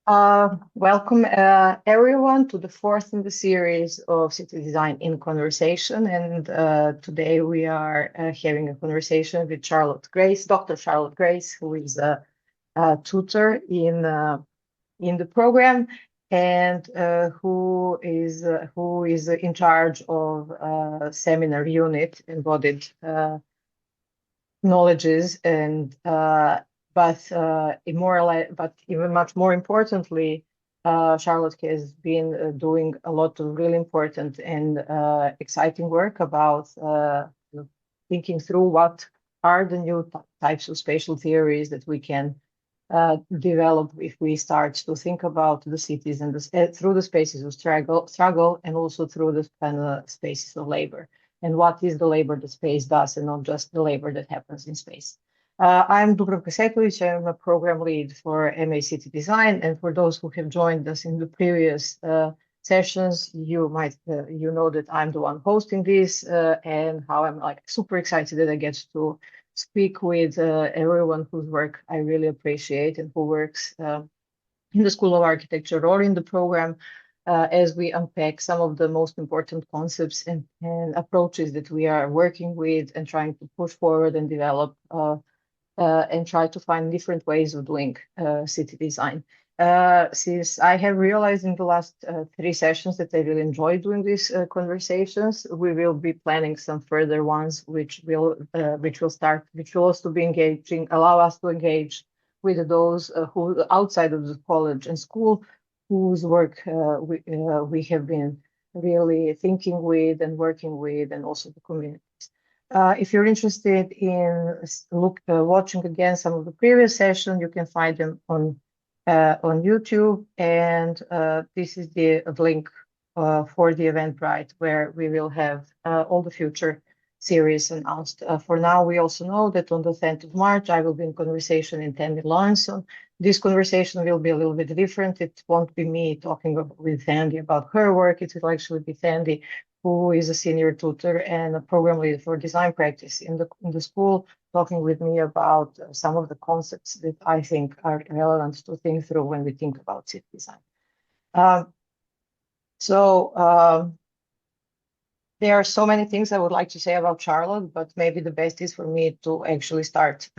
Welcome everyone to the fourth in the series of City Design in Conversation. And today we are having a conversation with Dr. Charlotte Grace, who is a tutor in the program and who is in charge of seminar unit embodied knowledges and but even much more importantly, Charlotte has been doing a lot of really important and exciting work about thinking through what are the new types of spatial theories that we can develop if we start to think about the cities and through the spaces of struggle and also through the kind of spaces of labor. And what is the labor that space does and not just the labor that happens in space. I'm Dubravka Sekulić. I'm a program lead for MA City Design. And for those who have joined us in the previous sessions, you know that I'm the one hosting this and how I'm super excited that I get to speak with everyone whose work I really appreciate and who works in the School of Architecture or in the program as we unpack some of the most important concepts and approaches that we are working with and trying to push forward and develop and try to find different ways of doing city design. Since I have realized in the last 3 sessions that I really enjoy doing these conversations, we will be planning some further ones, which will also be engaging, allow us to engage with those who outside of the college and school, whose work we have been really thinking with and working with, and also the communities. If you're interested in watching again some of the previous sessions, you can find them on YouTube, and this is the link for the Eventbrite where we will have all the future series announced. For now, we also know that on the 10th of March, I will be in conversation in Tandy Lawrenson. This conversation will be a little bit different. It won't be me talking with Tandy about her work. It will actually be Tandy, who is a senior tutor and a program lead for design practice in the school, talking with me about some of the concepts that I think are relevant to think through when we think about city design. There are so many things I would like to say about Charlotte, but maybe the best is for me to actually start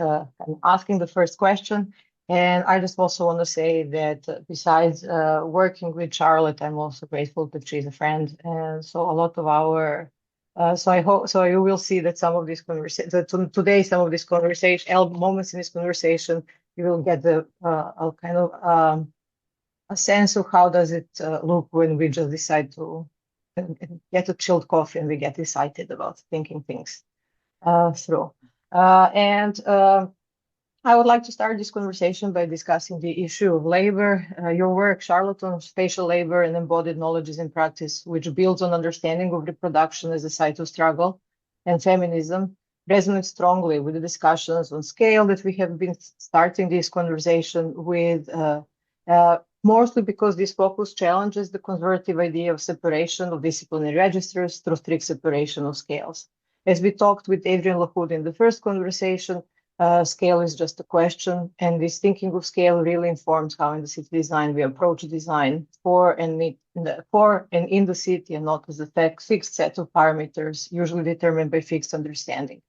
asking the first question. And I just also want to say that besides working with Charlotte, I'm also grateful that she's a friend. And so a lot of our, so you will see that some of these conversations, today, some of these moments in this conversation, you will get a kind of a sense of how does it look when we just decide to get a chilled coffee and we get excited about thinking things through. I would like to start this conversation by discussing the issue of labor. Your work, Charlotte, on spatial labor and embodied knowledges in practice, which builds on understanding of reproduction as a site of struggle and feminism, resonates strongly with the discussions on scale that we have been starting this conversation with, mostly because this focus challenges the conservative idea of separation of disciplinary registers through strict separation of scales. As we talked with Adrian Lahoud in the first conversation, scale is just a question, and this thinking of scale really informs how in the city design we approach design for and in the city, and not as a fixed set of parameters usually determined by fixed understanding.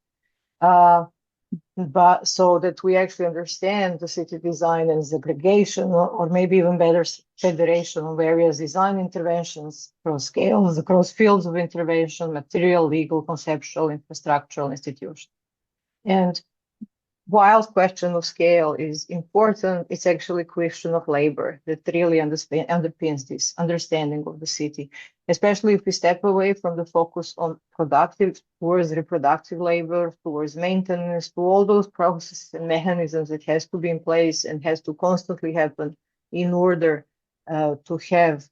But so that we actually understand the city design as aggregation, or maybe even better, federation of various design interventions across scales, across fields of intervention, material, legal, conceptual, infrastructural, institutional. And while question of scale is important, it's actually a question of labor that really underpins this understanding of the city, especially if we step away from the focus on productive towards reproductive labor, towards maintenance, to all those processes and mechanisms that has to be in place and has to constantly happen in order to have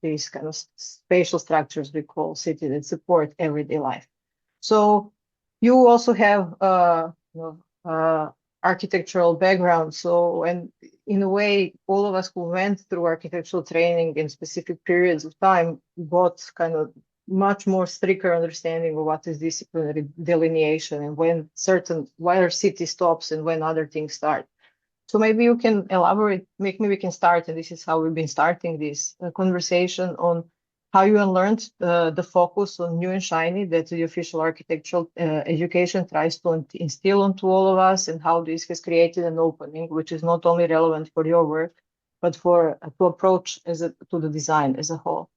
these kind of spatial structures we call city that support everyday life. So you also have architectural background. So, and in a way, all of us who went through architectural training in specific periods of time got kind of much more stricter understanding of what is disciplinary delineation and where city stops and when other things start. So maybe you can elaborate, maybe we can start, and this is how we've been starting this conversation on how you learned the focus on new and shiny that the official architectural education tries to instill onto all of us, and how this has created an opening, which is not only relevant for your work, but for to approach to the design as a whole.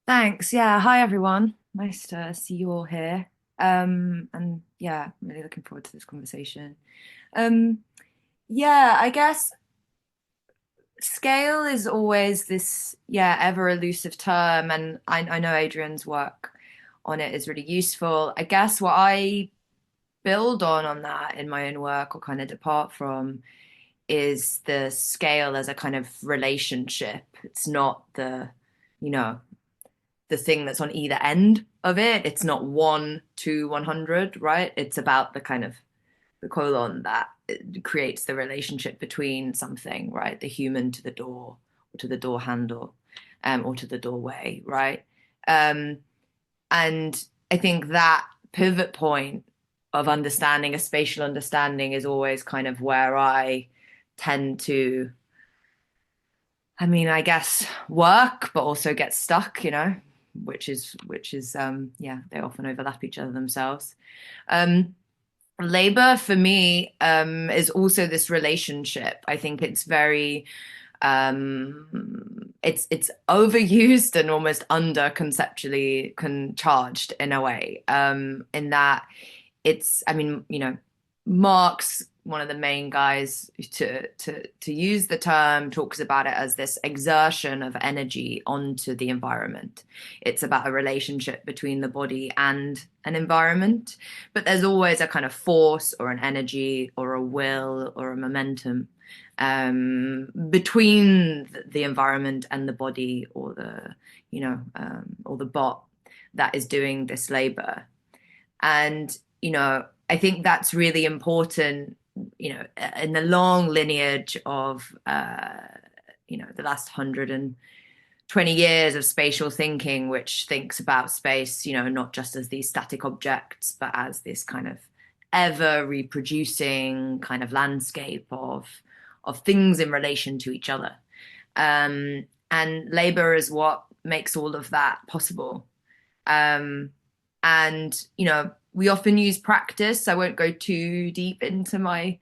Thanks. Yeah. Hi, everyone. Nice to see you all here. And yeah, I'm really looking forward to this conversation. Um, yeah, I guess scale is always this, ever elusive term. And I know Adrian's work on it is really useful. I guess what I build on that in my own work or kind of depart from is the scale as a kind of relationship. It's not you know, the thing that's on either end of it. It's not 1 to 100, right? It's about the kind of the colon that creates the relationship between something, right? The human to the door, or to the door handle, or to the doorway, right? And I think that pivot point of understanding, a spatial understanding, is always kind of where I tend to, I guess, work, but also get stuck, which is they often overlap each other themselves. Labor for me is also this relationship. I think it's very it's overused and almost under conceptually charged in a way, in that it's, Marx, one of the main guys to use the term, talks about it as this exertion of energy onto the environment. It's about a relationship between the body and an environment, but there's always a kind of force or an energy or a will or a momentum between the environment and the body, or or the bot that is doing this labor. And I think that's really important, in the long lineage of, the last 120 years of spatial thinking, which thinks about space, not just as these static objects, but as this kind of ever reproducing kind of landscape of things in relation to each other. And labor is what makes all of that possible. And, we often use practice. I won't go too deep into my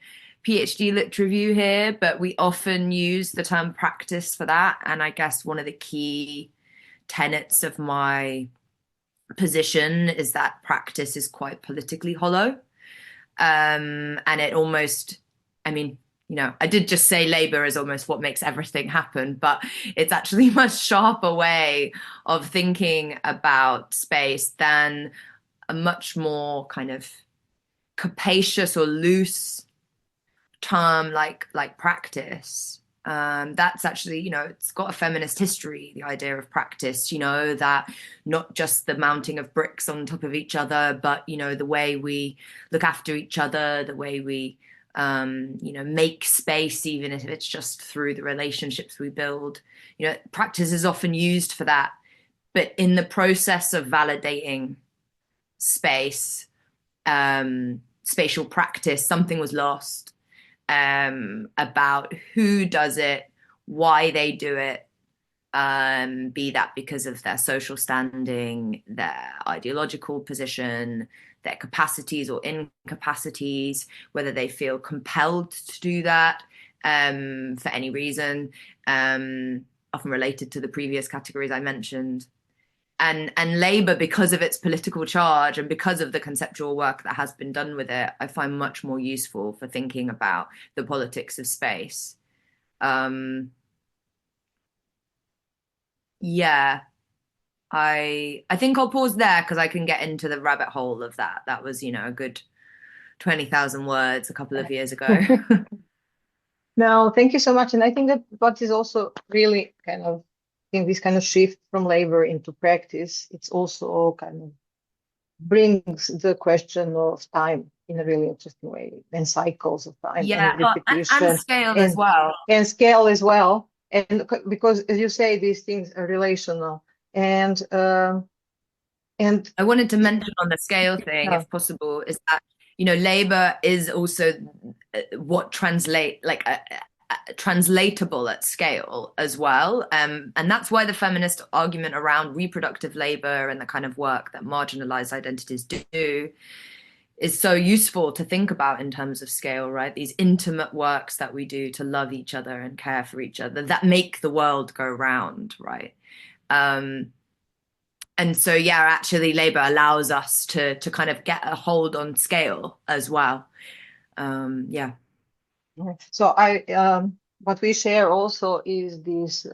PhD lit review here, but we often use the term practice for that. And I guess one of the key tenets of my position is that practice is quite politically hollow. And it almost, I did just say labor is almost what makes everything happen, but it's actually a much sharper way of thinking about space than a much more kind of capacious or loose term like practice. That's actually, it's got a feminist history, the idea of practice, that not just the mounting of bricks on top of each other, but, the way we look after each other, the way we, make space, even if it's just through the relationships we build. Practice is often used for that. But in the process of validating space, spatial practice, something was lost about who does it, why they do it, be that because of their social standing, their ideological position, their capacities or incapacities, whether they feel compelled to do that for any reason, often related to the previous categories I mentioned. And labor, because of its political charge and because of the conceptual work that has been done with it, I find much more useful for thinking about the politics of space. I think I'll pause there because I can get into the rabbit hole of that. That was, a good 20,000 words a couple of years ago. No, thank you so much. And I think that what is also really kind of this kind of shift from labor into practice, it's also kind of brings the question of time in a really interesting way, and cycles of time and repetition and scale as well. And scale as well. And because, as you say, these things are relational. And I wanted to mention on the scale thing, if possible, is that labor is also what translatable at scale as well. And that's why the feminist argument around reproductive labor and the kind of work that marginalized identities do is so useful to think about in terms of scale, right? These intimate works that we do to love each other and care for each other that make the world go round, right? And so, yeah, actually labor allows us to kind of get a hold on scale as well. Yeah. So what we share also is this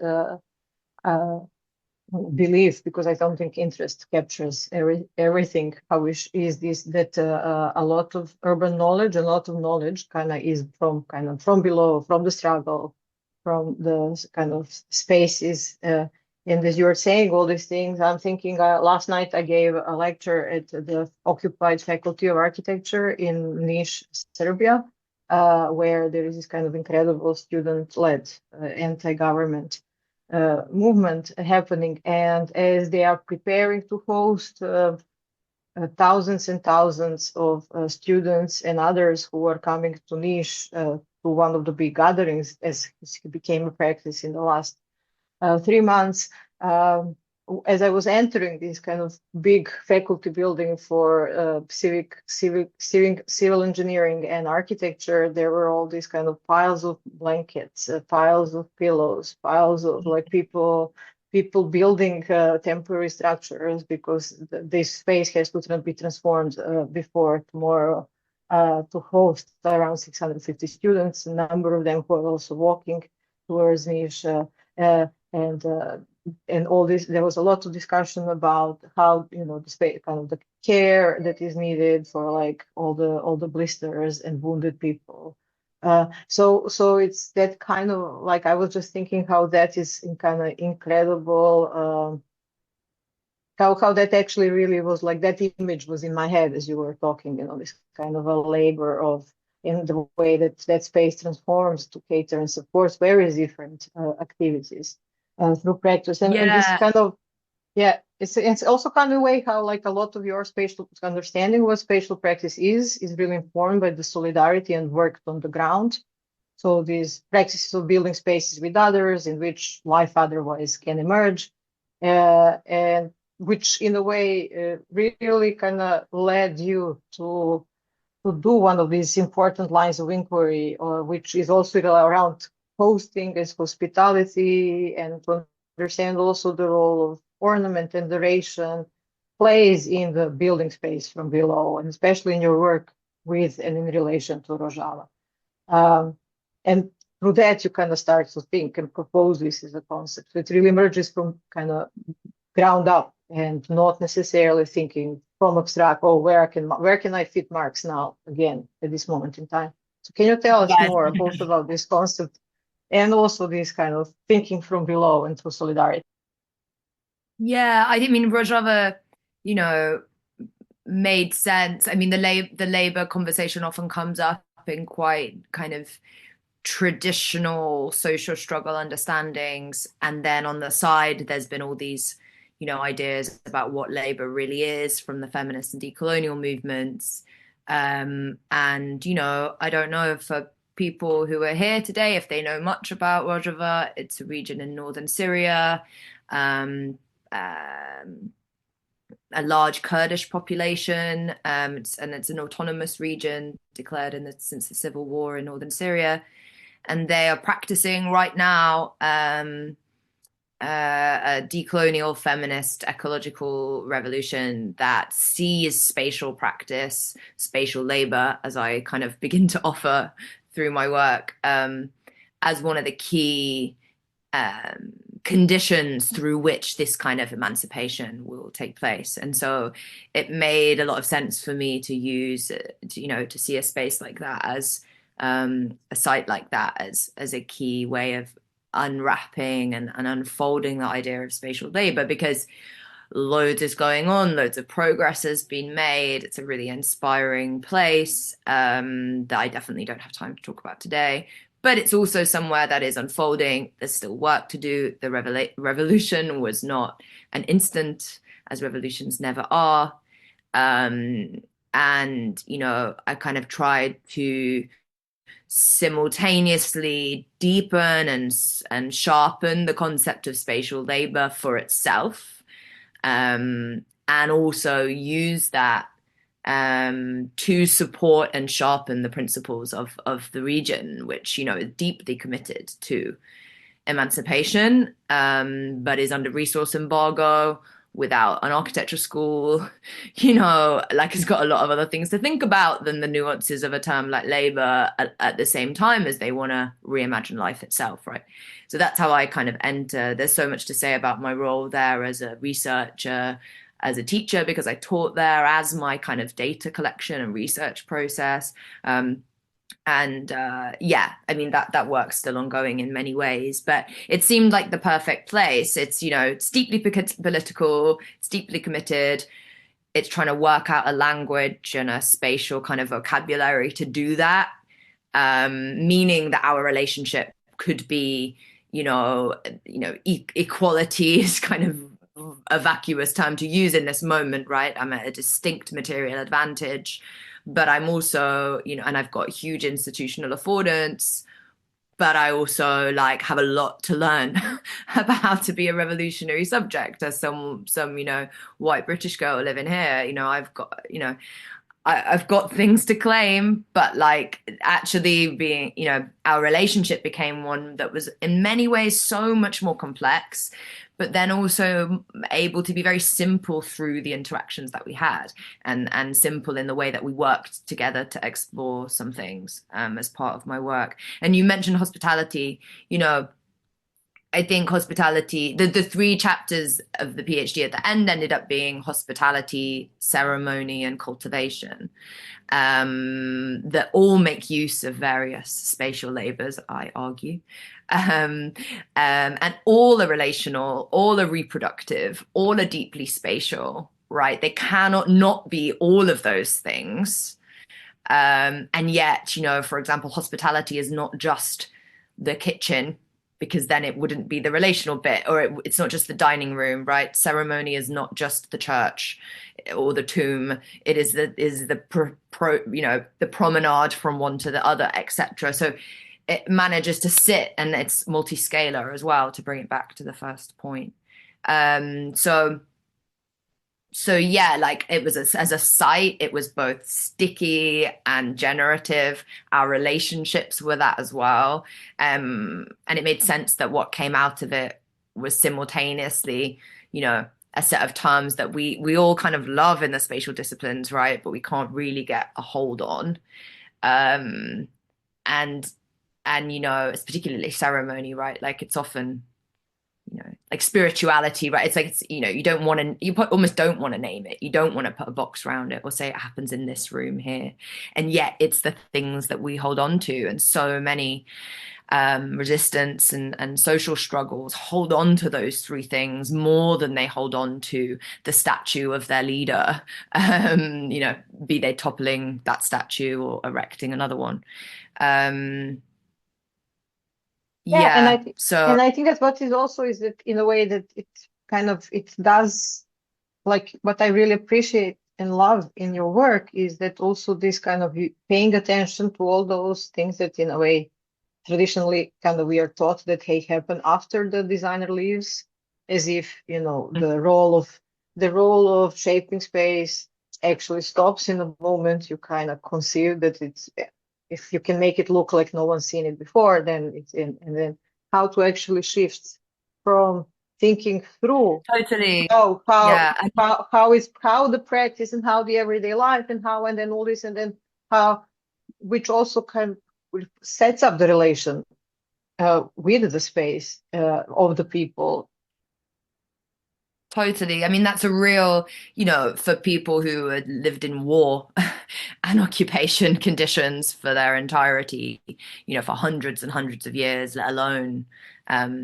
belief, because I don't think interest captures everything. How is this that a lot of urban knowledge, a lot of knowledge kind of is from below, from the struggle, from the kind of spaces. And as you're saying all these things, I'm thinking last night I gave a lecture at the occupied Faculty of Architecture in Niš, Serbia, where there is this kind of incredible student-led anti-government movement happening. And as they are preparing to host thousands and thousands of students and others who are coming to Niš to one of the big gatherings, as it became a practice in the last 3 months, as I was entering this kind of big faculty building for civil engineering and architecture, there were all these kind of piles of blankets, piles of pillows, piles of like people building temporary structures because this space has to be transformed before tomorrow to host around 650 students, a number of them who are also walking towards Niš. And all this, there was a lot of discussion about how the space, kind of the care that is needed for like all the blisters and wounded people. So it's that kind of like, I was just thinking how that is kind of incredible. How that actually really was, like that image was in my head as you were talking. This kind of a labor of in the way that space transforms to cater and supports very different activities. Through practice and this kind of it's also kind of a way how like a lot of your spatial understanding what spatial practice is really informed by the solidarity and work on the ground. So these practices of building spaces with others in which life otherwise can emerge, and which in a way really kind of led you to do one of these important lines of inquiry, or which is also around hosting as hospitality, and to understand also the role of ornament and duration plays in the building space from below, and especially in your work with and in relation to Rojava. And through that, you kind of start to think and propose this as a concept. So it really emerges from kind of ground up and not necessarily thinking from abstract, where can I fit Marx now again at this moment in time. So can you tell us more both about this concept and also this kind of thinking from below and through solidarity? Yeah, I mean, Rojava, made sense. I mean, the labor conversation often comes up in quite kind of traditional social struggle understandings. And then on the side, there's been all these, ideas about what labor really is from the feminist and decolonial movements. And, I don't know for people who are here today, if they know much about Rojava. It's a region in northern Syria, a large Kurdish population, and it's an autonomous region declared since the civil war in northern Syria. And they are practicing right now a decolonial feminist ecological revolution that sees spatial practice, spatial labor, as I kind of begin to offer through my work, as one of the key conditions through which this kind of emancipation will take place. And so it made a lot of sense for me to use, to see a space like that as a site like that as a key way of unwrapping and unfolding the idea of spatial labor, because loads is going on, loads of progress has been made. It's a really inspiring place that I definitely don't have time to talk about today. But it's also somewhere that is unfolding. There's still work to do. The revolution was not an instant, as revolutions never are. And, I kind of tried to simultaneously deepen and sharpen the concept of spatial labor for itself, and also use that to support and sharpen the principles of the region, which, is deeply committed to emancipation, but is under resource embargo, without an architecture school, like it's got a lot of other things to think about than the nuances of a term like labor at the same time as they want to reimagine life itself, right? So that's how I kind of enter. There's so much to say about my role there as a researcher, as a teacher, because I taught there, as my kind of data collection and research process. Yeah, I mean, that work's still ongoing in many ways, but it seemed like the perfect place. It's, it's deeply political, it's deeply committed. It's trying to work out a language and a spatial kind of vocabulary to do that, meaning that our relationship could be, equality is kind of a vacuous term to use in this moment, right? I'm at a distinct material advantage, but I'm also, and I've got huge institutional affordance, but I also like have a lot to learn about how to be a revolutionary subject as some white British girl living here. I've got things to claim, but like actually being, our relationship became one that was in many ways so much more complex, but then also able to be very simple through the interactions that we had, and simple in the way that we worked together to explore some things as part of my work. And you mentioned hospitality, I think hospitality, the three chapters of the PhD at the end ended up being hospitality, ceremony, and cultivation, that all make use of various spatial labors, I argue. And all are relational, all are reproductive, all are deeply spatial, right? They cannot not be all of those things. And yet, for example, hospitality is not just the kitchen, because then it wouldn't be the relational bit, or it's not just the dining room, right? Ceremony is not just the church or the tomb. It is the promenade from one to the other, etc. So it manages to sit, and it's multi-scalar as well, to bring it back to the first point. So yeah, like it was as a site, it was both sticky and generative. Our relationships were that as well. And it made sense that what came out of it was simultaneously, a set of terms that we all kind of love in the spatial disciplines, right? But we can't really get a hold on. And it's particularly ceremony, right? Like it's often, like spirituality, right? It's like, you almost don't want to name it. You don't want to put a box around it or say it happens in this room here. And yet it's the things that we hold on to. And so many resistance and social struggles hold on to those three things more than they hold on to the statue of their leader, be they toppling that statue or erecting another one. Yeah, and I So think that what is also is that in a way that it does, like what I really appreciate and love in your work is that also this kind of paying attention to all those things that in a way traditionally kind of we are taught that happen after the designer leaves, as if the role of shaping space actually stops in the moment you kind of conceive that it's, if you can make it look like no one's seen it before, then it's in. And then how to actually shift from thinking through totally, how yeah. how the practice and how the everyday life and how, and then all this, and then how, which also kind of sets up the relation with the space of the people. Totally. I mean, that's a real, for people who had lived in war and occupation conditions for their entirety, for hundreds and hundreds of years, let alone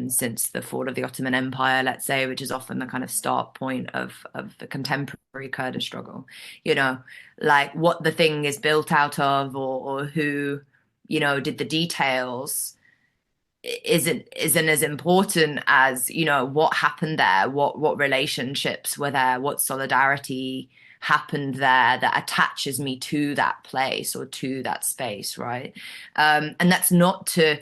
since the fall of the Ottoman Empire, let's say, which is often the kind of start point of the contemporary Kurdish struggle, like what the thing is built out of, or who, did the details isn't as important as what happened there, what relationships were there, what solidarity happened there that attaches me to that place or to that space, right? And that's not to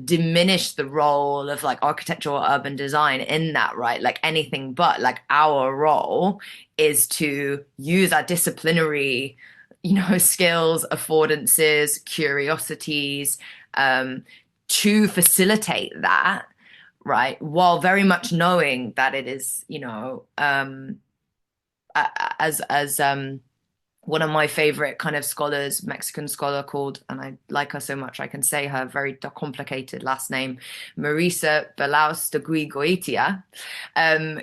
diminish the role of like architectural or urban design in that, right? Like anything but, like our role is to use our disciplinary, skills, affordances, curiosities, to facilitate that, right? While very much knowing that it is, as one of my favorite kind of scholars, Mexican scholar called, and I like her so much, I can say her very complicated last name, Marisa Belaus de Guigoitia,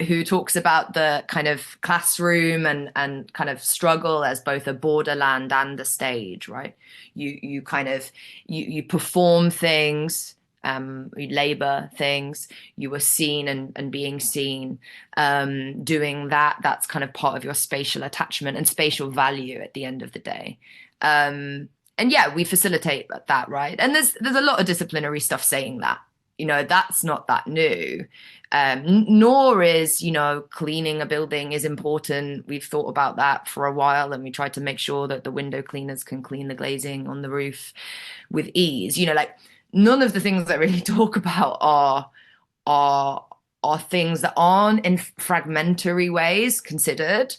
who talks about the kind of classroom and kind of struggle as both a borderland and a stage, right? You kind of, you perform things, you labor things, you were seen and being seen, doing that's kind of part of your spatial attachment and spatial value at the end of the day. And yeah, we facilitate that, right? And there's a lot of disciplinary stuff saying that, that's not that new. Nor is, cleaning a building is important. We've thought about that for a while, and we tried to make sure that the window cleaners can clean the glazing on the roof with ease. Like, none of the things that really talk about are things that aren't in fragmentary ways considered,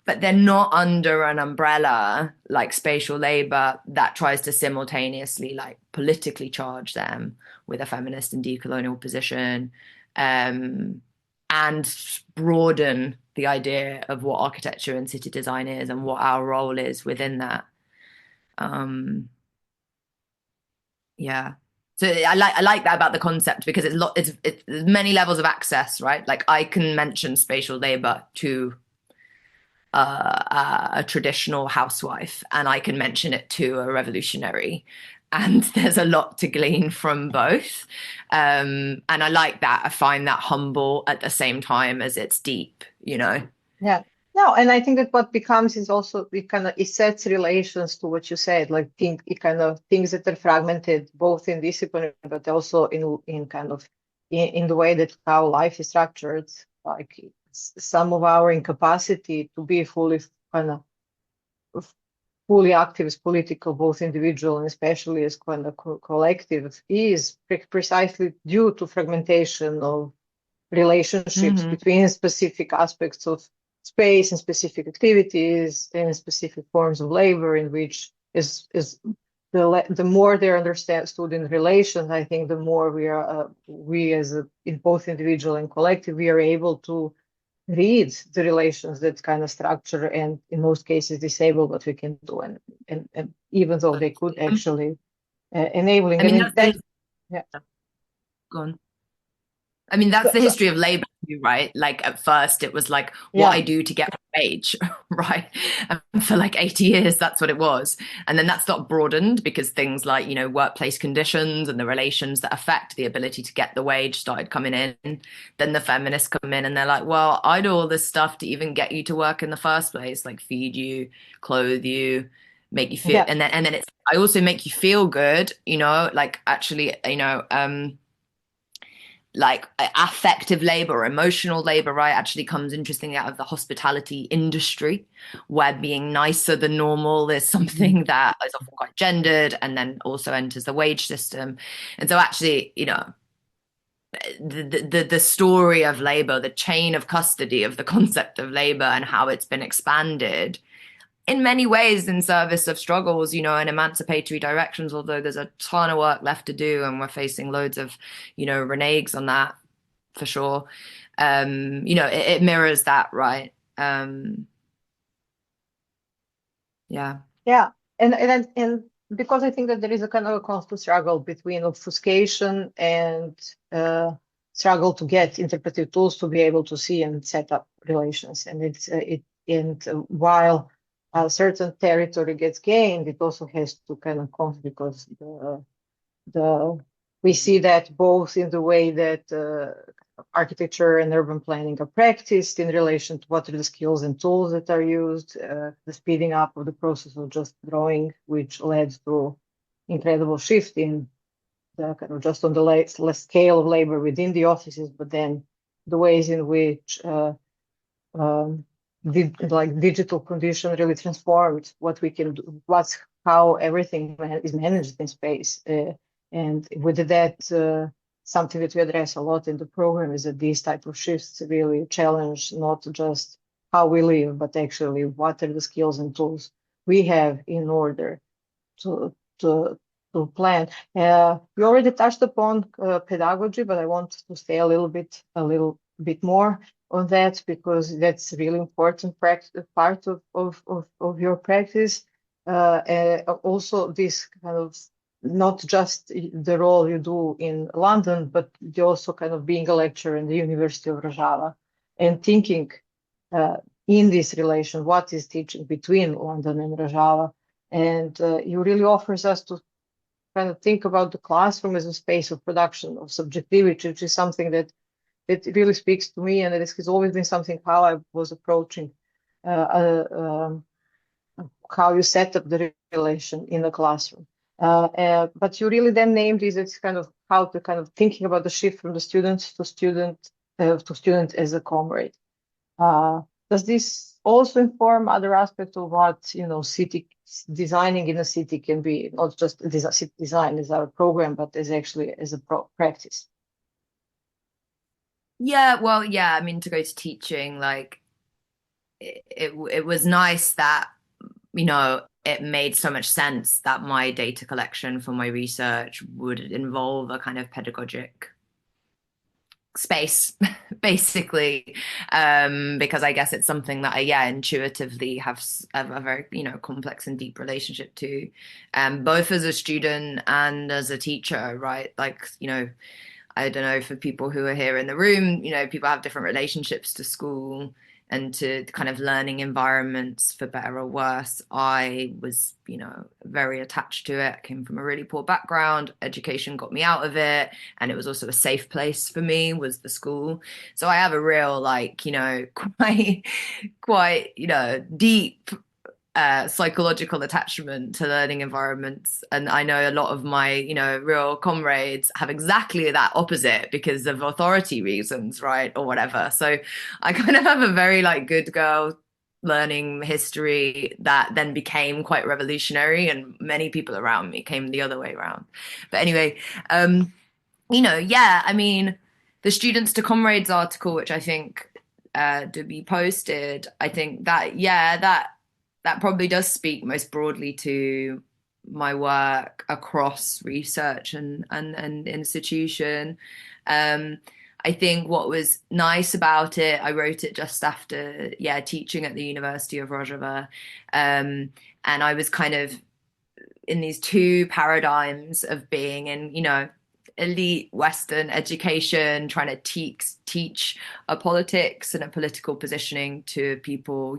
but they're not under an umbrella like spatial labor that tries to simultaneously like politically charge them with a feminist and decolonial position, and broaden the idea of what architecture and city design is and what our role is within that. Yeah. So I like that about the concept, because it's many levels of access, right? Like I can mention spatial labor to a traditional housewife, and I can mention it to a revolutionary, and there's a lot to glean from both. And I like that. I find that humble at the same time as it's deep, Yeah. No, and I think that what becomes is also it sets relations to what you said, like it kind of things that are fragmented both in discipline but also in kind of in the way that how life is structured, like some of our incapacity to be fully active as political, both individual and especially as kind of collective, is precisely due to fragmentation of relationships between specific aspects of space and specific activities and specific forms of labor, in which is the more they're understood in relations, I think the more we as in both individual and collective, we are able to read the relations that kind of structure and in most cases disable what we can do, and even though they could actually enabling. I mean, yeah. Go on. I mean, that's the history of labor, right? Like at first it was like what I do to get my wage, right? And for like 80 years, that's what it was. And then that got broadened because things like, workplace conditions and the relations that affect the ability to get the wage started coming in. Then the feminists come in and they're like, well, I do all this stuff to even get you to work in the first place, like feed you, clothe you, make you feel, and then it's, I also make you feel good, like actually, like affective labor, emotional labor, right, actually comes interestingly out of the hospitality industry, where being nicer than normal is something that is often quite gendered and then also enters the wage system. And so actually, the story of labor, the chain of custody of the concept of labor and how it's been expanded in many ways in service of struggles, in emancipatory directions, although there's a ton of work left to do and we're facing loads of, reneges on that for sure. It mirrors that, right? Yeah. And because I think that there is a kind of a constant struggle between obfuscation and struggle to get interpretive tools to be able to see and set up relations. And while a certain territory gets gained, it also has to kind of come, because we see that both in the way that architecture and urban planning are practiced in relation to what are the skills and tools that are used, the speeding up of the process of just drawing, which led to incredible shift in the kind of just on the scale of labor within the offices, but then the ways in which like digital condition really transformed what we can do, how everything is managed in space. And with that, something that we address a lot in the program is that these type of shifts really challenge not just how we live, but actually what are the skills and tools we have in order to to to plan. You already touched upon pedagogy, but I want to stay a little bit more on that because that's a really important part of your practice. Also, this kind of not just the role you do in London, but you also kind of being a lecturer in the University of Rojava and thinking uh, in this relation, what is teaching between London and Rojava. And he really offers us to kind of think about the classroom as a space of production, of subjectivity, which is something that really speaks to me, and it has always been something how I was approaching how you set up the relation in the classroom. But you really then named this, it's kind of how to kind of thinking about the shift from the student to student as a comrade. Does this also inform other aspects of what city designing in a city can be, not just city design as our program, but as actually as a practice? Yeah, well, yeah, I mean, to go to teaching, like it was nice that, it made so much sense that my data collection for my research would involve a kind of pedagogic space basically, because I guess it's something that I intuitively have a very complex and deep relationship to, both as a student and as a teacher, right? Like, I don't know, for people who are here in the room, people have different relationships to school and to kind of learning environments, for better or worse. I was, very attached to it. I came from a really poor background. Education got me out of it. And it was also a safe place for me, was the school. So I have a real, like, quite, deep psychological attachment to learning environments. And I know a lot of my, real comrades have exactly that opposite because of authority reasons, right? Or whatever. So I kind of have a very like good girl learning history that then became quite revolutionary, and many people around me came the other way around. But anyway, I mean, the Students to Comrades article, which I think to be posted, I think that, that probably does speak most broadly to my work across research and institution. I think what was nice about it, I wrote it just after, teaching at the University of Rojava. And I was kind of in these two paradigms of being in, elite Western education, trying to teach a politics and a political positioning to people,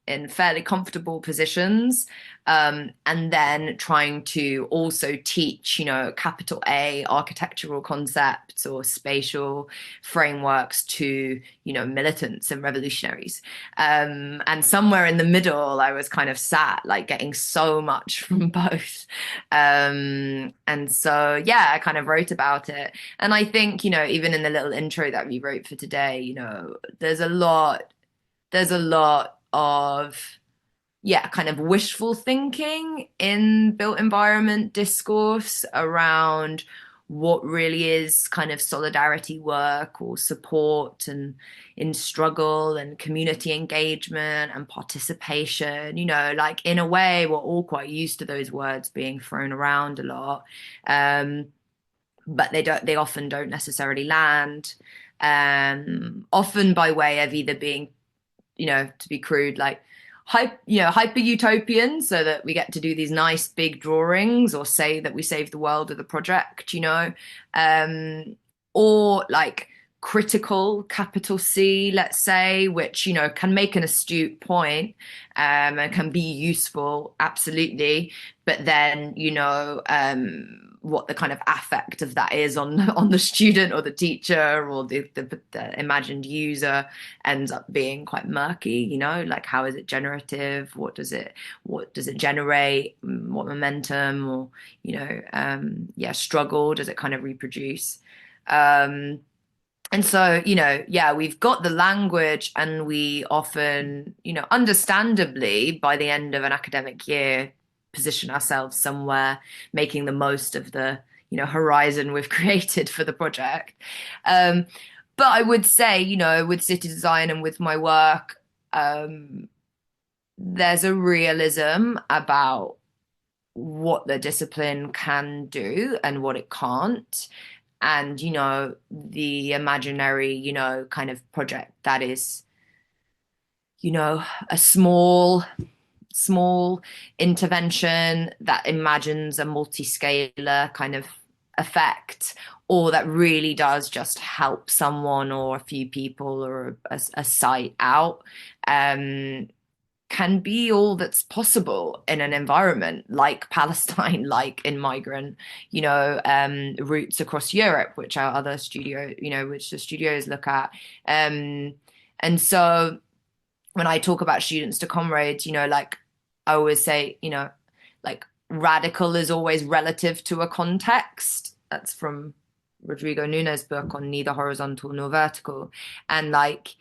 in fairly comfortable positions, and then trying to also teach, capital A architectural concepts or spatial frameworks to, militants and revolutionaries. And somewhere in the middle, I was kind of sat, like getting so much from both. And so, I kind of wrote about it. And I think, even in the little intro that we wrote for today, there's a lot of kind of wishful thinking in built environment discourse around what really is kind of solidarity work or support and in struggle and community engagement and participation. Like in a way we're all quite used to those words being thrown around a lot, but they often don't necessarily land, often by way of either being, to be crude, like hyper utopian, so that we get to do these nice big drawings or say that we saved the world with a project, or like critical, capital C, let's say, which, can make an astute point, and can be useful, absolutely. But then, what the kind of affect of that is on the student or the teacher or the imagined user ends up being quite murky. Like how is it generative? What does it generate? What momentum or struggle does it kind of reproduce? And so, yeah, we've got the language, and we often, understandably, by the end of an academic year, position ourselves somewhere, making the most of the, horizon we've created for the project. Um, but I would say, with city design and with my work, um, there's a realism about what the discipline can do and what it can't. And, the imaginary, kind of project that is, a small intervention that imagines a multi-scalar kind of effect, or that really does just help someone or a few people or a site out, can be all that's possible in an environment like Palestine, like in migrant, routes across Europe, which our other studio, which the studios look at. And so when I talk about students to comrades, like I always say, like radical is always relative to a context. That's from Rodrigo Nunes' book on Neither Horizontal Nor Vertical. And like,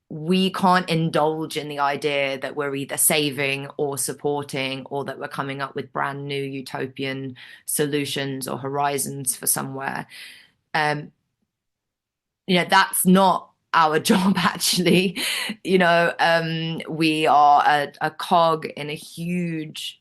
we can't indulge in the idea that we're either saving or supporting, or that we're coming up with brand new utopian solutions or horizons for somewhere. That's not our job, actually. We are a cog in a huge,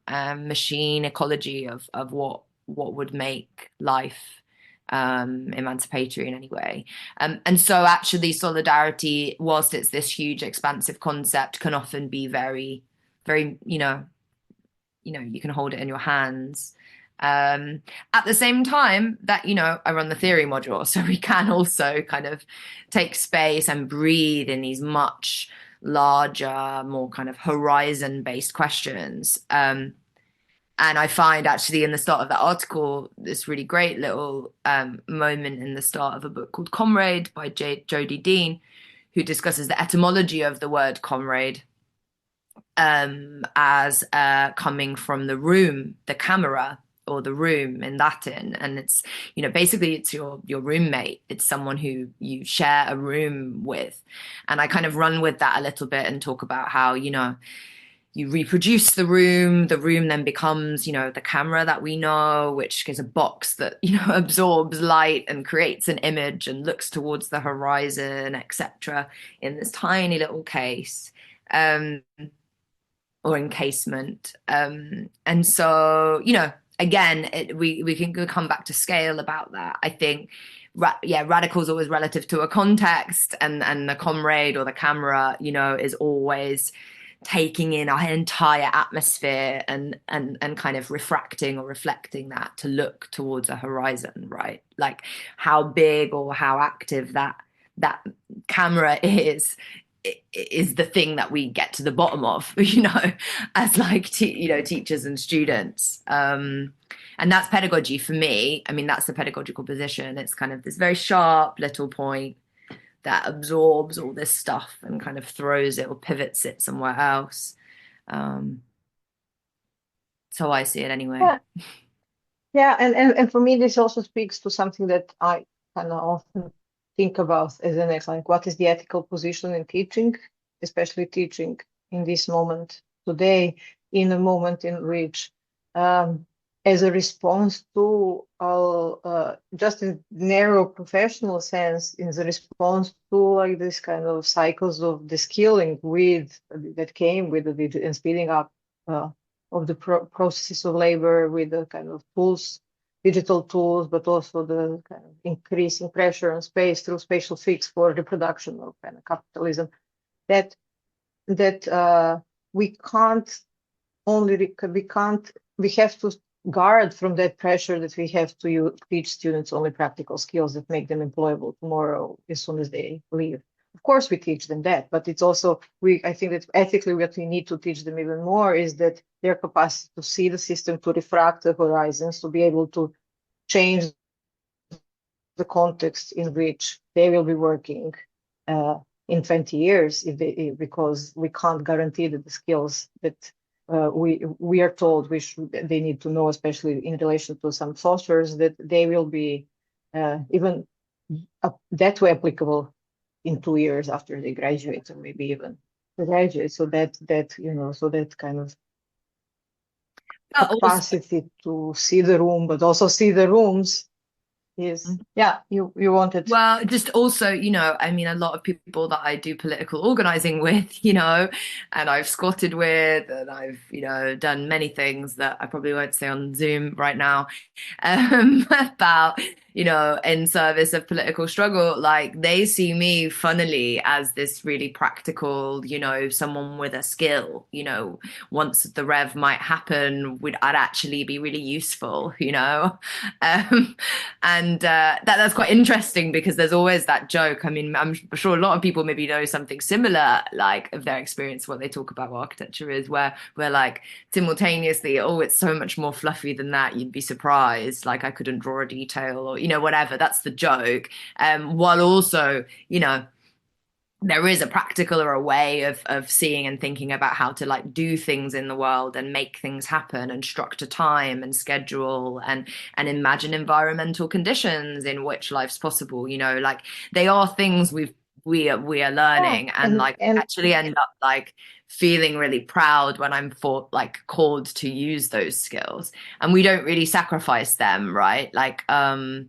machine ecology of what would make life emancipatory in any way. And so actually solidarity, whilst it's this huge expansive concept, can often be very, very, you can hold it in your hands. At the same time that, I run the theory module, so we can also kind of take space and breathe in these much larger, more kind of horizon-based questions. And I find actually in the start of that article, this really great little moment in the start of a book called Comrade by Jodie Dean, who discusses the etymology of the word comrade as coming from the room, the camera, or the room in Latin. And it's, basically it's your roommate. It's someone who you share a room with. And I kind of run with that a little bit and talk about how, you reproduce the room then becomes, the camera that we know, which is a box that, absorbs light and creates an image and looks towards the horizon, etc., in this tiny little case. Or encasement. And so, again, we can come back to scale about that. I think, radical is always relative to a context, and the comrade or the camera, is always taking in our entire atmosphere and kind of refracting or reflecting that to look towards a horizon, right? Like how big or how active that camera is the thing that we get to the bottom of, as like teachers and students. And that's pedagogy for me. I mean, that's the pedagogical position. It's kind of this very sharp little point that absorbs all this stuff and kind of throws it or pivots it somewhere else. So I see it anyway. Yeah, and for me, this also speaks to something that I kind of often think about as an like, what is the ethical position in teaching, especially teaching in this moment today, in a moment in which, as a response to just in narrow professional sense, in the response to like this kind of cycles of the skilling that came with the and speeding up of the processes of labor, with the kind of tools, digital tools, but also the kind of increasing pressure on space through spatial fix for the production of kind of capitalism, that we can't only we have to guard from that pressure that we have to teach students only practical skills that make them employable tomorrow as soon as they leave. Of course, we teach them that, but it's also, I think that ethically what we need to teach them even more is that their capacity to see the system, to refract the horizons, to be able to change the context in which they will be working in 20 years, because we can't guarantee that the skills that we are told they need to know, especially in relation to some softwares, that they will be even that way applicable in 2 years after they graduate, or maybe even they graduate. So so that kind of But also, capacity to see the room, but also see the rooms is, yeah, you wanted. well, just also, I mean, a lot of people that I do political organizing with, and I've squatted with, and I've, done many things that I probably won't say on Zoom right now, about, in service of political struggle. Like, they see me funnily as this really practical, someone with a skill, once the rev might happen, I'd actually be really useful, and that's quite interesting, because there's always that joke. I mean, I'm sure a lot of people maybe know something similar, like, of their experience, what they talk about what architecture is, where we're like simultaneously, oh, it's so much more fluffy than that, you'd be surprised, like I couldn't draw a detail, or whatever. That's the joke. While also, there is a practical or a way of seeing and thinking about how to like do things in the world and make things happen and structure time and schedule and imagine environmental conditions in which life's possible. Like, they are things we are learning, and like actually end up like feeling really proud when I'm called to use those skills, and we don't really sacrifice them, right? Like, I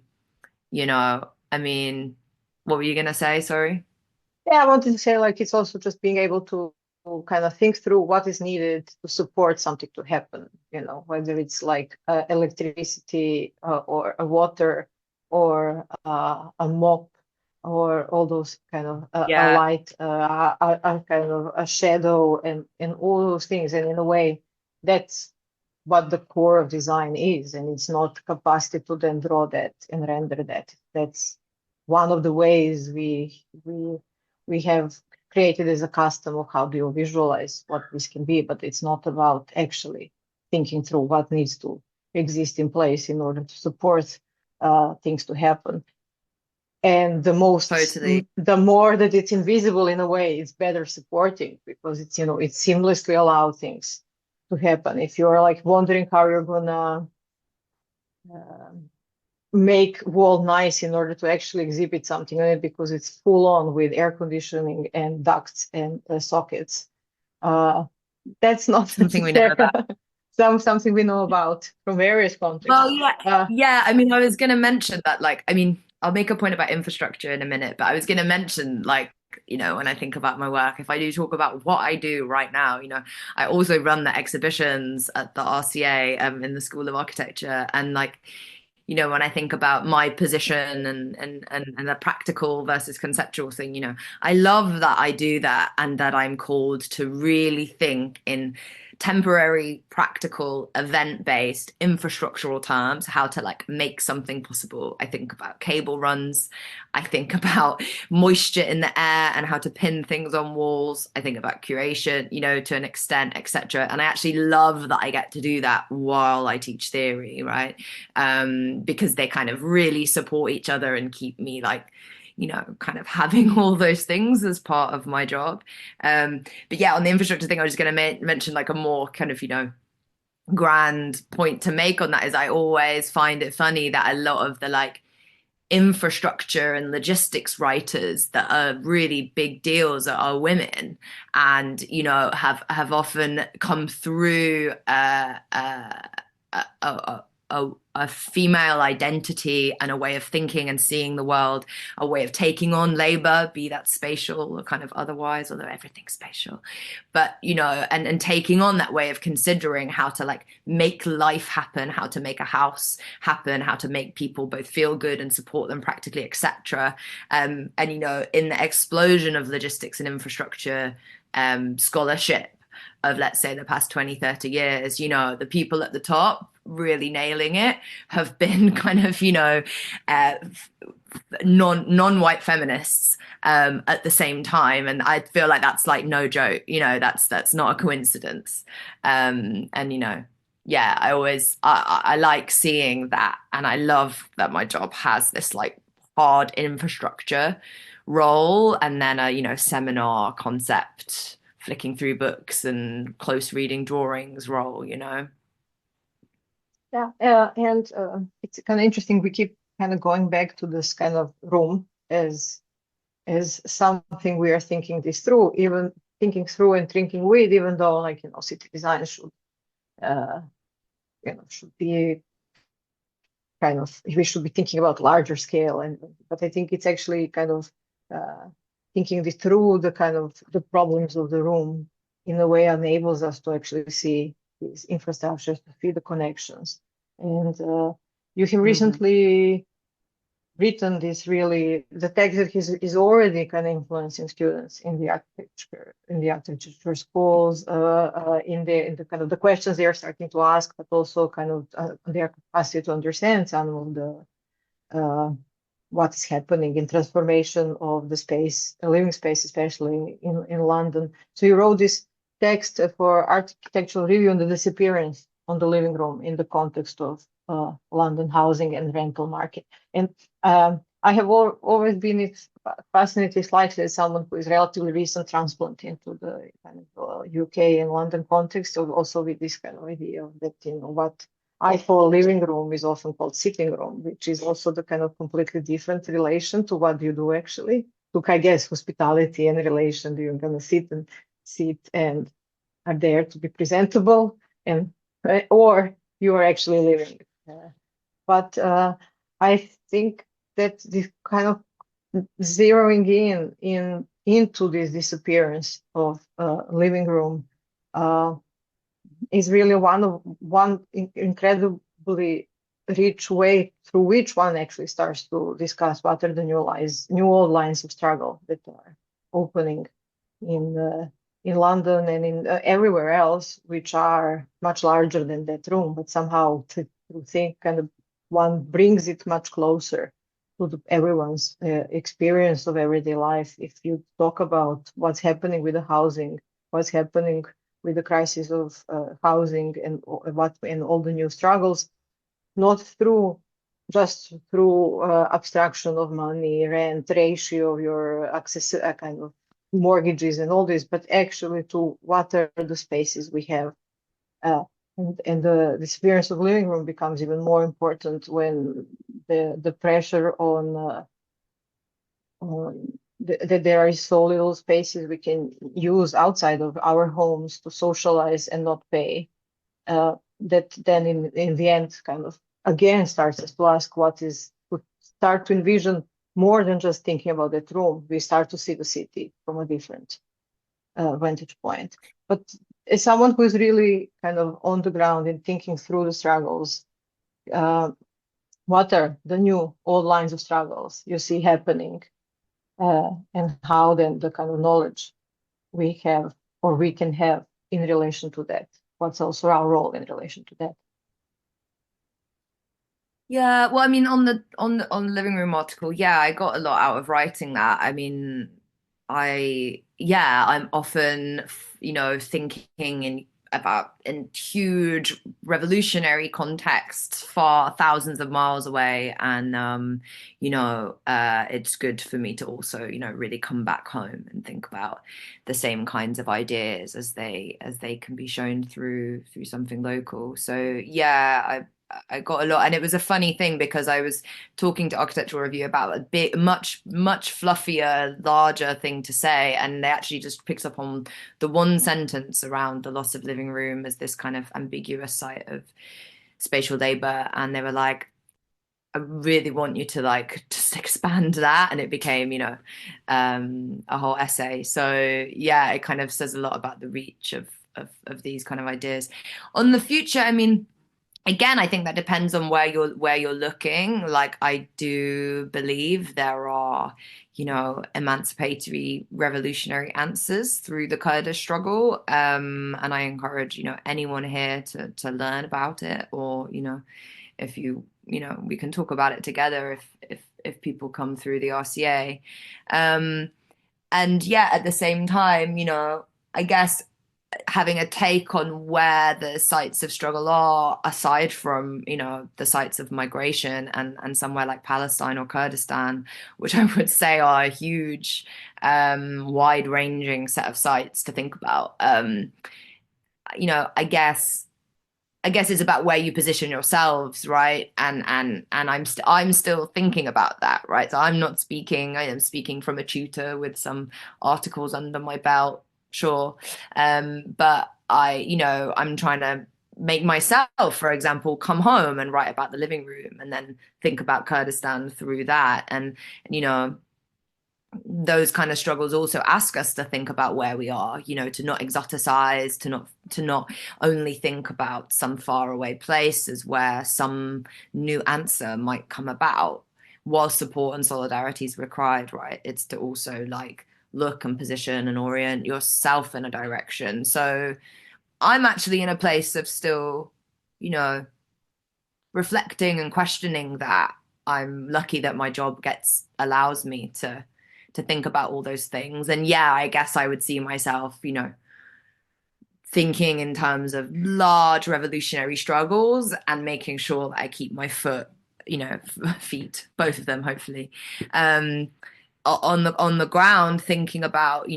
mean, what were you gonna say? Sorry. Yeah, I wanted to say, like, it's also just being able to kind of think through what is needed to support something to happen, whether it's like electricity, or a water, or a mop, or all those kind of a Yeah. light, a kind of a shadow, and all those things. And in a way, that's what the core of design is. And it's not capacity to then draw that and render that. That's one of the ways we have created as a custom of how do you visualize what this can be, but it's not about actually thinking through what needs to exist in place in order to support things to happen. And Totally. the more that it's invisible in a way, it's better supporting, because it's, it seamlessly allow things to happen. If you're like wondering how you're gonna make wall nice in order to actually exhibit something on it, because it's full on with air conditioning and ducts and sockets. That's not Something we know about. something we know about from various Well, contexts. yeah, yeah. I mean, I was going to mention that, like, I mean, I'll make a point about infrastructure in a minute, but I was going to mention, like, when I think about my work, if I do talk about what I do right now, I also run the exhibitions at the RCA, in the School of Architecture, and like, when I think about my position and the practical versus conceptual thing, I love that I do that, and that I'm called to really think in temporary, practical, event-based, infrastructural terms, how to like make something possible. I think about cable runs. I think about moisture in the air and how to pin things on walls. I think about curation, to an extent, etc. And I actually love that I get to do that while I teach theory, right? Because they kind of really support each other and keep me like, kind of having all those things as part of my job. But yeah, on the infrastructure thing, I was just going to mention like a more kind of, grand point to make on that is, I always find it funny that a lot of the like infrastructure and logistics writers that are really big deals are women, and have often come through a female identity and a way of thinking and seeing the world, a way of taking on labor, be that spatial or kind of otherwise, although everything's spatial, but and taking on that way of considering how to like make life happen, how to make a house happen, how to make people both feel good and support them practically, etc. And in the explosion of logistics and infrastructure scholarship of, let's say, the past 20-30 years, the people at the top really nailing it have been kind of non-white feminists at the same time, and I feel like that's like no joke, that's not a coincidence. And yeah, I like seeing that, and I love that my job has this like hard infrastructure role, and then a seminar concept, flicking through books and close reading drawings role. Yeah, and it's kind of interesting. We keep kind of going back to this kind of room as something we are thinking this through, even thinking through and thinking with, even though, like, city design should, should be kind of, we should be thinking about larger scale. But I think it's actually kind of thinking this through the kind of the problems of the room in a way enables us to actually see these infrastructures, to see the connections. And you have recently written this really, the text that is already kind of influencing students in the architecture schools, in the kind of the questions they are starting to ask, but also kind of their capacity to understand some of the what is happening in transformation of the space, a living space, especially in London. So you wrote this text for architectural review on the disappearance on the living room in the context of London housing and rental market. And I have always been fascinated slightly as someone who is relatively recent transplant into the kind of UK and London context, also with this kind of idea that, what I call living room is often called sitting room, which is also the kind of completely different relation to what you do actually. Look, I guess hospitality and relation, you're gonna sit and are there to be presentable, and or you are actually living. But I think that this kind of zeroing into this disappearance of living room is really one incredibly rich way through which one actually starts to discuss what are the new old lines of struggle that are opening in London and in everywhere else, which are much larger than that room, but somehow to think kind of one brings it much closer to everyone's experience of everyday life. If you talk about what's happening with the housing, what's happening with the crisis of housing and all the new struggles, not just through abstraction of money, rent, ratio of your access, kind of mortgages and all this, but actually to what are the spaces we have. And the experience of living room becomes even more important when the pressure on that there are so little spaces we can use outside of our homes to socialize and not pay. That then in the end kind of again starts us to ask to start to envision more than just thinking about that room. We start to see the city from a different vantage point. But as someone who is really kind of on the ground and thinking through the struggles, what are the new old lines of struggles you see happening, and how then the kind of knowledge we have or we can have in relation to that? What's also our role in relation to that? Yeah, well, I mean, on the living room article, yeah, I got a lot out of writing that. I mean, I'm often, thinking in huge revolutionary contexts far thousands of miles away, and it's good for me to also, really come back home and think about the same kinds of ideas as they can be shown through something local. So yeah, I got a lot, and it was a funny thing because I was talking to Architectural Review about a bit much fluffier, larger thing to say, and they actually just picked up on the one sentence around the loss of living room as this kind of ambiguous site of spatial labor, and they were like, I really want you to like just expand that, and it became a whole essay. So yeah, it kind of says a lot about the reach of these kind of ideas. On the future, I mean, again, I think that depends on where you're looking. Like, I do believe there are, emancipatory, revolutionary answers through the Kurdish struggle, and I encourage anyone here to learn about it, or if we can talk about it together if people come through the RCA, and yeah, at the same time, I guess having a take on where the sites of struggle are, aside from the sites of migration and somewhere like Palestine or Kurdistan, which I would say are a huge wide-ranging set of sites to think about. I guess I guess it's about where you position yourselves, right? And I'm still thinking about that, right? So I'm not speaking. I am speaking from a tutor with some articles under my belt, sure, but I'm trying to make myself, for example, come home and write about the living room, and then think about Kurdistan through that, and you know those kind of struggles also ask us to think about where we are, to not exoticize, to not only think about some faraway places where some new answer might come about. While support and solidarity is required, right? It's to also like look and position and orient yourself in a direction. So I'm actually in a place of still, you know, reflecting and questioning that. I'm lucky that my job allows me to think about all those things. And yeah, I guess I would see myself, thinking in terms of large revolutionary struggles and making sure that I keep my feet, both of them, hopefully, on the ground, thinking about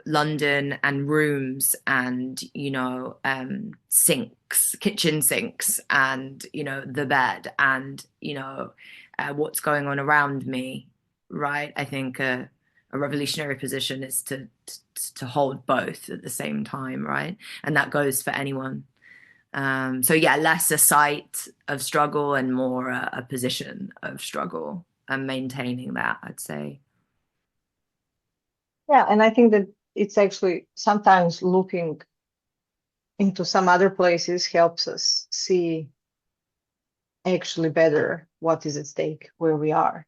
London and rooms and sinks, kitchen sinks, and the bed, and what's going on around me, right? I think a revolutionary position is to hold both at the same time, right? And that goes for anyone. So yeah, less a site of struggle and more a position of struggle, and maintaining that, I'd say. Yeah, and I think that it's actually sometimes looking into some other places helps us see actually better what is at stake where we are.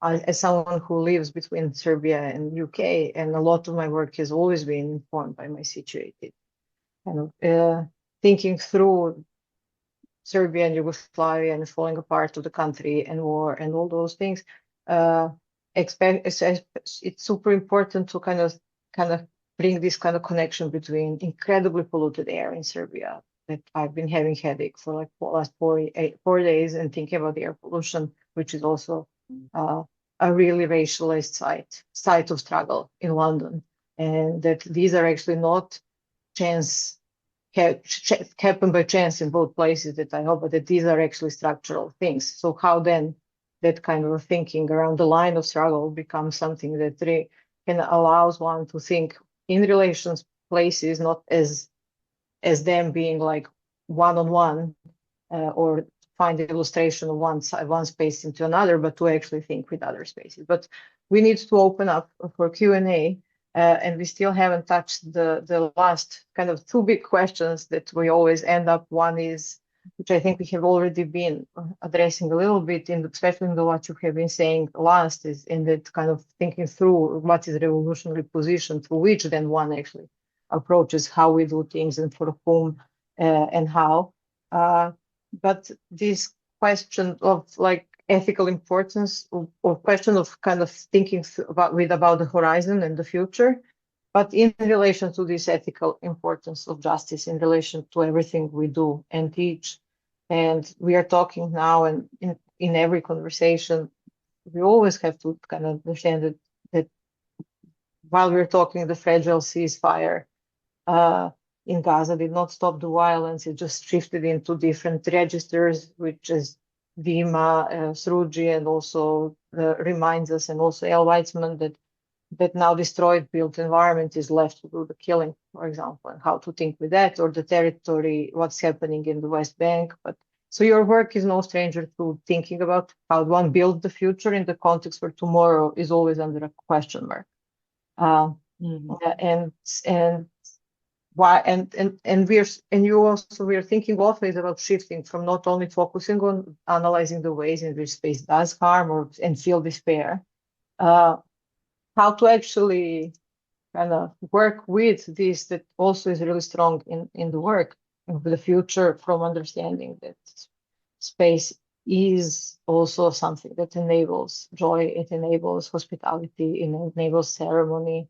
As someone who lives between Serbia and UK, and a lot of my work has always been informed by my situation, kind of thinking through Serbia and Yugoslavia and falling apart of the country and war and all those things. It's super important to kind of bring this kind of connection between incredibly polluted air in Serbia that I've been having headache for like the last 4 days, and thinking about the air pollution, which is also a really racialized site of struggle in London, and that these are actually not chance happen by chance in both places, that I hope, but that these are actually structural things. So how then that kind of thinking around the line of struggle becomes something that can allows one to think in relations places, not as them being like one-on-one, or find the illustration of one space into another, but to actually think with other spaces. But we need to open up for Q&A, and we still haven't touched the last kind of two big questions that we always end up. One is, which I think we have already been addressing a little bit, especially in what you have been saying last, is in that kind of thinking through what is the revolutionary position through which then one actually approaches how we do things and for whom and how. But this question of like ethical importance, or question of kind of thinking about the horizon and the future, but in relation to this ethical importance of justice in relation to everything we do and teach. And we are talking now, and in every conversation, we always have to kind of understand that while we're talking, the fragile ceasefire in Gaza did not stop the violence. It just shifted into different registers, which is Dima, Sruji, and also reminds us, and also El Weizmann, that now destroyed built environment is left to do the killing, for example, and how to think with that, or the territory, what's happening in the West Bank. But so your work is no stranger to thinking about how one builds the future in the context where tomorrow is always under a question mark. And why, and we are thinking always about shifting from not only focusing on analyzing the ways in which space does harm and feel despair, how to actually kind of work with this, that also is really strong in the work of the future, from understanding that space is also something that enables joy, it enables hospitality, it enables ceremony,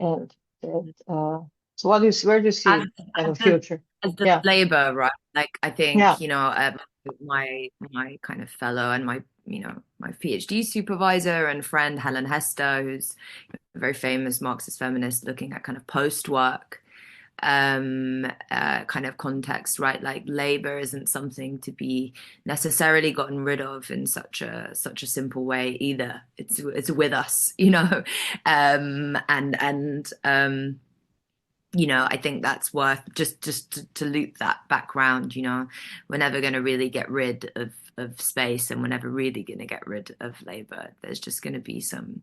and that, so where do you see kind of future? As the Yeah. labor, right? Like I think, Yeah. my kind of fellow and my PhD supervisor and friend Helen Hester, who's a very famous Marxist feminist looking at kind of post work, kind of context, right? Like labor isn't something to be necessarily gotten rid of in such a simple way either. It's with us, you know. And you know, I think that's worth just to loop that background, you know. We're never going to really get rid of space, and we're never really going to get rid of labor. There's just going to be some,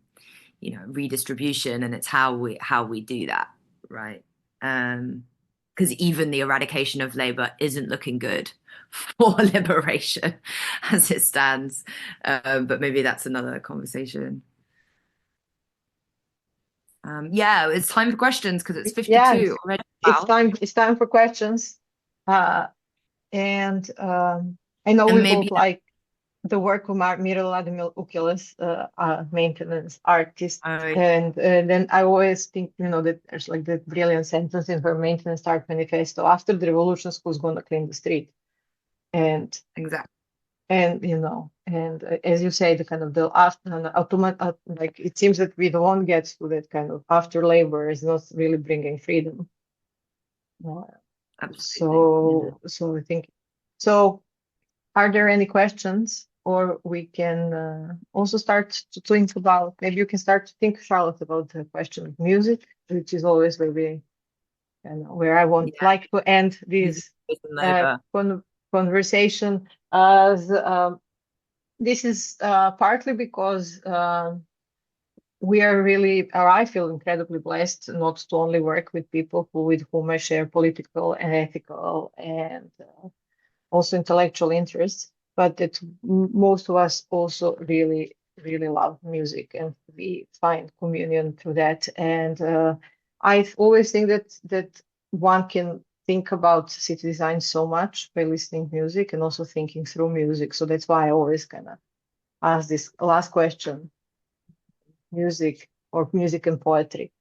you know, redistribution, and it's how we do that, right? Because even the eradication of labor isn't looking good for liberation as it stands. But maybe that's another conversation. Yeah, it's time for questions because it's Yeah, 52 already. it's Wow. time. It's time for questions. And I know And we maybe, both like the work of Mirela Ukeles, maintenance artist. uh, And then I always think, you know, that there's like that brilliant sentence in her maintenance art manifesto: after the revolutions, who's going to clean the street? And exactly. you know, and as you say, the kind of the after automatic, like it seems that we don't get to that kind of after labor is not really bringing freedom. Uh, Absolutely. Yeah. so I think so. Are there any questions? Or we can also start to think about, maybe you can start to think, Charlotte, about the question of music, which is always where we, you know, where I want Yeah. like to end Music this and uh, labor. conversation. As this is partly because we are really, or I feel incredibly blessed not to only work with people with whom I share political and ethical and also intellectual interests, but that most of us also really, really love music, and we find communion through that. And I always think that one can think about city design so much by listening to music and also thinking through music. So that's why I always kind of ask this last question: music or music and poetry.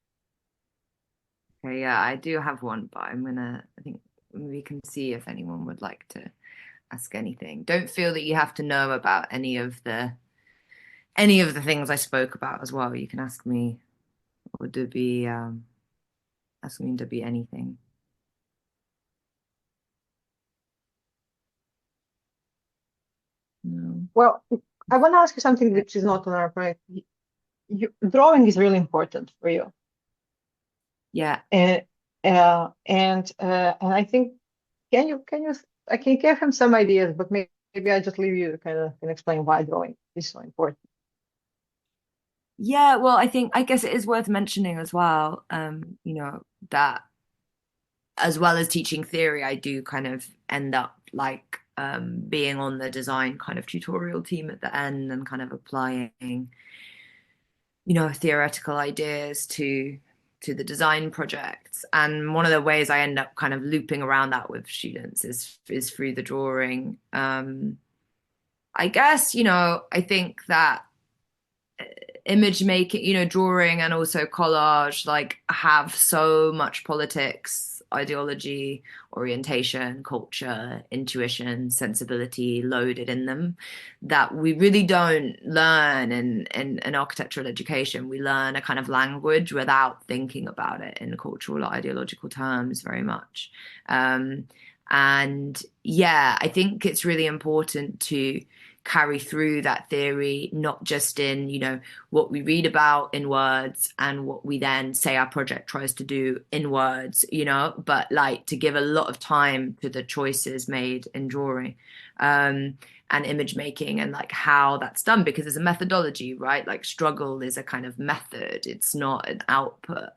Okay, yeah, I do have one, but I think we can see if anyone would like to ask anything. Don't feel that you have to know about any of the things I spoke about as well. You can ask me, or to be ask me to be anything. No. Well, I want to ask you something which is not on our project. Drawing is really important for you. Yeah. And and I think can you I can give him some ideas, but maybe I just leave you to kind of can explain why drawing is so important. Yeah, well, I guess it is worth mentioning as well, you know, that as well as teaching theory, I do kind of end up like being on the design kind of tutorial team at the end and kind of applying, you know, theoretical ideas to the design projects. And one of the ways I end up kind of looping around that with students is through the drawing. I guess, you know, I think that image making, you know, drawing and also collage, like have so much politics, ideology, orientation, culture, intuition, sensibility loaded in them that we really don't learn in an architectural education. We learn a kind of language without thinking about it in cultural or ideological terms very much. And yeah, I think it's really important to carry through that theory, not just in, you know, what we read about in words and what we then say our project tries to do in words, you know, but like to give a lot of time to the choices made in drawing and image making and like how that's done, because there's a methodology, right? Like struggle is a kind of method, it's not an output.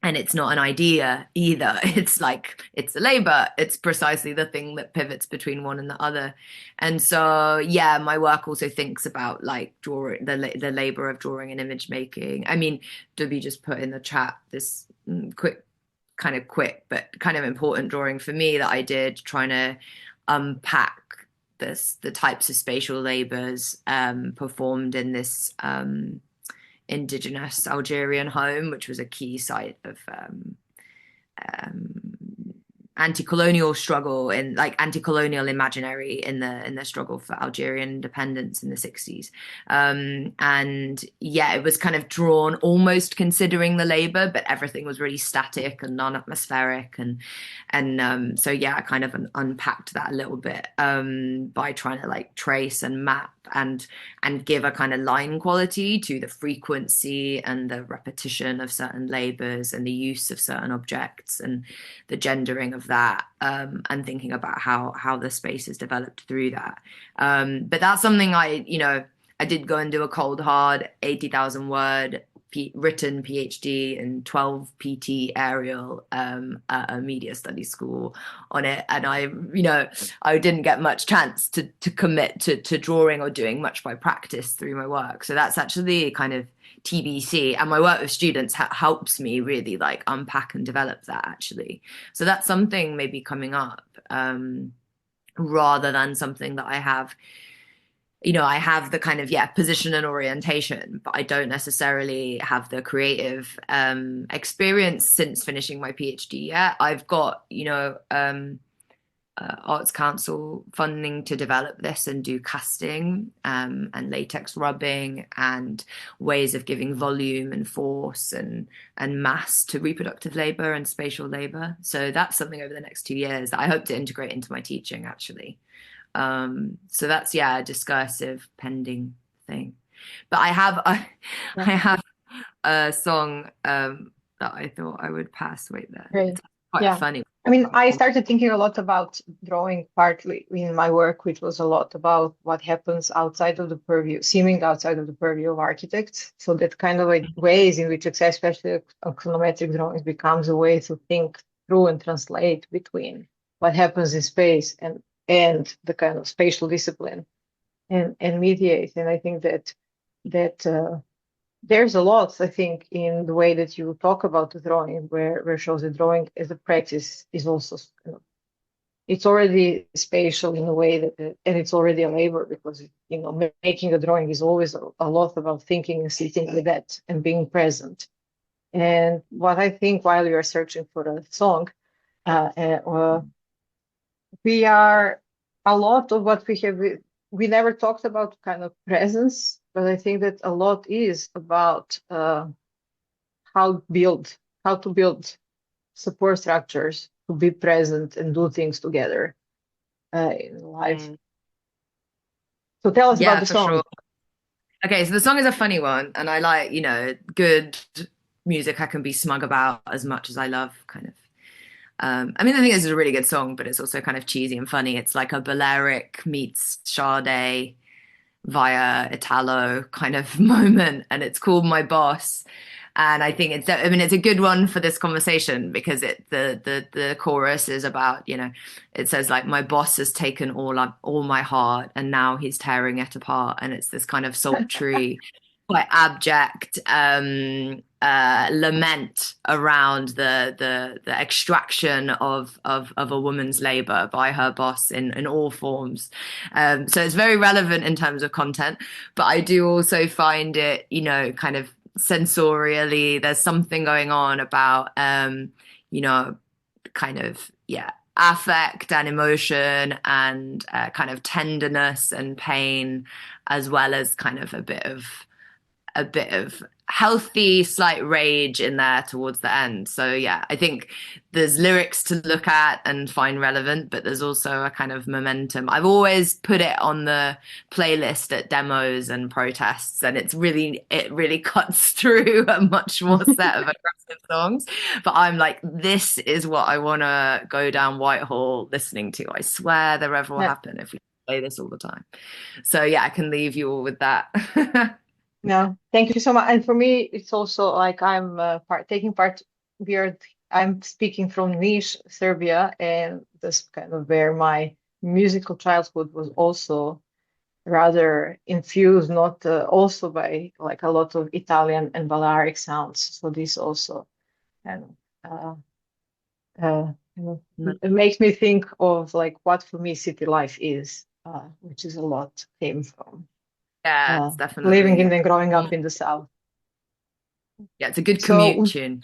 And it's not an idea either. It's like, it's a labor. It's precisely the thing that pivots between one and the other. And so, yeah, my work also thinks about like drawing, the labor of drawing and image making. I mean, Debbie just put in the chat this quick, but kind of important drawing for me that I did, trying to unpack the types of spatial labors performed in this indigenous Algerian home, which was a key site of um, anti-colonial struggle and like anti-colonial imaginary in the struggle for Algerian independence in the 60s. And yeah, it was kind of drawn almost considering the labor, but everything was really static and non-atmospheric. And so yeah, I kind of unpacked that a little bit by trying to like trace and map and give a kind of line quality to the frequency and the repetition of certain labors and the use of certain objects and the gendering of that, and thinking about how the space is developed through that. But that's something I did go and do a cold hard 80,000 word written PhD and 12 PT aerial at a media studies school on it, and I didn't get much chance to commit to drawing or doing much by practice through my work. So that's actually kind of TBC, and my work with students helps me really like unpack and develop that actually. So that's something maybe coming up, rather than something that I have. I have the kind of position and orientation, but I don't necessarily have the creative experience since finishing my PhD yet. I've got Arts Council funding to develop this and do casting and latex rubbing and ways of giving volume and force and mass to reproductive labor and spatial labor. So that's something over the next 2 years that I hope to integrate into my teaching actually. So that's a discursive pending thing. But I have a song that I thought I would pass. Wait there. Great. It's quite funny. I mean, I started thinking a lot about drawing partly in my work, which was a lot about what happens outside of the purview, seeming outside of the purview of architects. So that kind of like ways in which, especially chronometric drawings, becomes a way to think through and translate between what happens in space and the kind of spatial discipline and mediate. And I think that there's a lot, I think, in the way that you talk about the drawing, where shows the drawing as a practice is also, it's already spatial in a way that, and it's already a labor because, making a drawing is always a lot about thinking and sitting with that and being present. And what I think while you are searching for a song, we are a lot of what we never talked about kind of presence, but I think that a lot is about how to build support structures to be present and do things together in life. So tell us about the song. Sure. Okay, so the song is a funny one, and I like, good music I can be smug about as much as I love kind of. I mean, I think this is a really good song, but it's also kind of cheesy and funny. It's like a Balearic meets Sade via Italo kind of moment, and it's called My Boss. And I think it's a good one for this conversation because the chorus is about, it says like, my boss has taken all my heart and now he's tearing it apart. And it's this kind of sultry, quite abject lament around the extraction of a woman's labor by her boss in all forms. So it's very relevant in terms of content, but I do also find it, kind of sensorially, there's something going on about, kind of, affect and emotion and kind of tenderness and pain, as well as kind of a bit of healthy slight rage in there towards the end. So I think there's lyrics to look at and find relevant, but there's also a kind of momentum. I've always put it on the playlist at demos and protests, and it really cuts through a much more set of aggressive songs. But I'm like, this is what I want to go down Whitehall listening to. I swear the rev will happen if we play this all the time. So I can leave you all with that. No, thank you so much. And for me, it's also like I'm taking part. I'm speaking from Niš, Serbia, and this kind of where my musical childhood was also rather infused, not also by like a lot of Italian and Balearic sounds. So this also kind of it makes me think of like what for me city life is, which is a lot came from. It's definitely living in and growing up in the South. Yeah, it's a good commute tune.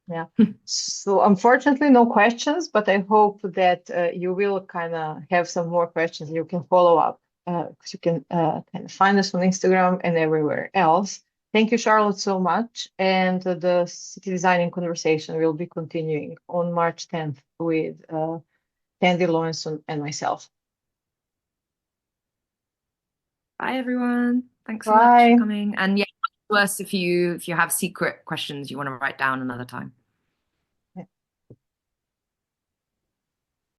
Yeah. So unfortunately, no questions, but I hope that you will kind of have some more questions. You can follow up because you can kind of find us on Instagram and everywhere else. Thank you, Charlotte, so much. And the city designing conversation will be continuing on March 10th with Tandy Lawrenson and myself. Bye, everyone. Thanks so much Bye. for coming. And yeah, worse if you have secret questions you want to write down another time.